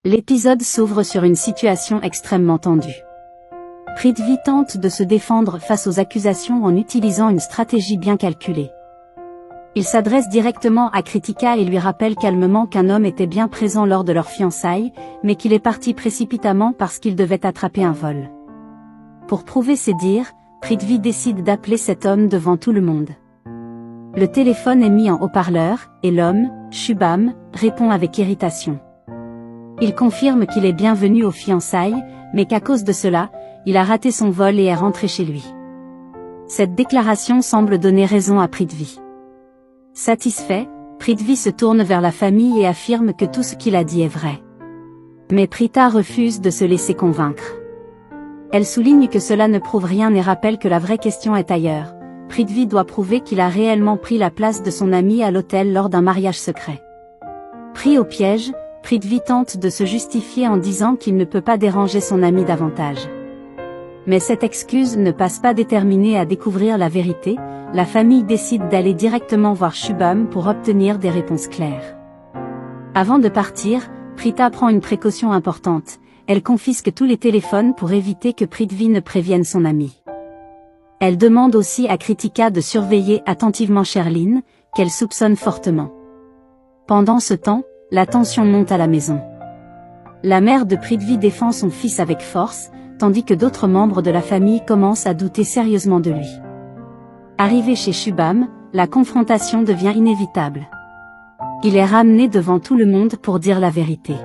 L'épisode s'ouvre sur une situation extrêmement tendue. Prithvi tente de se défendre face aux accusations en utilisant une stratégie bien calculée. Il s'adresse directement à Kritika et lui rappelle calmement qu'un homme était bien présent lors de leur fiançailles, mais qu'il est parti précipitamment parce qu'il devait attraper un vol. Pour prouver ses dires, Prithvi décide d'appeler cet homme devant tout le monde. Le téléphone est mis en haut-parleur, et l'homme, Shubham, répond avec irritation. Il confirme qu'il est bienvenu aux fiançailles, mais qu'à cause de cela, il a raté son vol et est rentré chez lui. Cette déclaration semble donner raison à Prithvi. Satisfait, Prithvi se tourne vers la famille et affirme que tout ce qu'il a dit est vrai. Mais Prita refuse de se laisser convaincre. Elle souligne que cela ne prouve rien et rappelle que la vraie question est ailleurs. Prithvi doit prouver qu'il a réellement pris la place de son ami à l'hôtel lors d'un mariage secret. Pris au piège, Prithvi tente de se justifier en disant qu'il ne peut pas déranger son ami davantage. Mais cette excuse ne passe pas déterminée à découvrir la vérité, la famille décide d'aller directement voir Shubham pour obtenir des réponses claires. Avant de partir, Prita prend une précaution importante, elle confisque tous les téléphones pour éviter que Prithvi ne prévienne son ami. Elle demande aussi à Kritika de surveiller attentivement Sherlyn, qu'elle soupçonne fortement. Pendant ce temps, la tension monte à la maison. La mère de Prithvi défend son fils avec force, tandis que d'autres membres de la famille commencent à douter sérieusement de lui. Arrivé chez Shubham, la confrontation devient inévitable. Il est ramené devant tout le monde pour dire la vérité.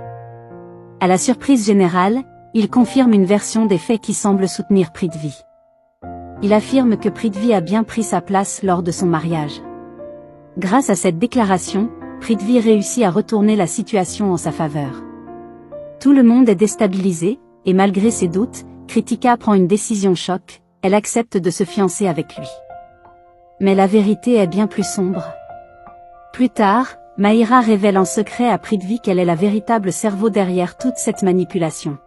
À la surprise générale, il confirme une version des faits qui semble soutenir Prithvi. Il affirme que Prithvi a bien pris sa place lors de son mariage. Grâce à cette déclaration, Prithvi réussit à retourner la situation en sa faveur. Tout le monde est déstabilisé, et malgré ses doutes, Kritika prend une décision choc, elle accepte de se fiancer avec lui. Mais la vérité est bien plus sombre. Plus tard, Mahira révèle en secret à Prithvi qu'elle est la véritable cerveau derrière toute cette manipulation.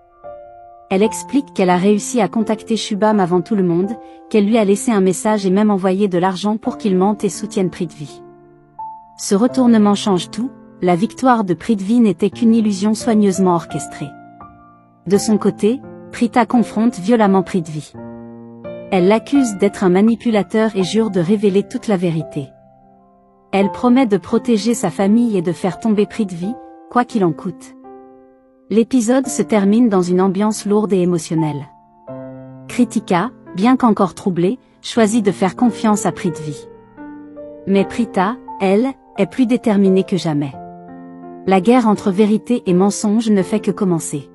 Elle explique qu'elle a réussi à contacter Shubham avant tout le monde, qu'elle lui a laissé un message et même envoyé de l'argent pour qu'il mente et soutienne Prithvi. Ce retournement change tout, la victoire de Prithvi n'était qu'une illusion soigneusement orchestrée. De son côté, Prita confronte violemment Prithvi. Elle l'accuse d'être un manipulateur et jure de révéler toute la vérité. Elle promet de protéger sa famille et de faire tomber Prithvi, quoi qu'il en coûte. L'épisode se termine dans une ambiance lourde et émotionnelle. Kritika, bien qu'encore troublée, choisit de faire confiance à Prithvi. Mais Prita, elle, est plus déterminée que jamais. La guerre entre vérité et mensonge ne fait que commencer.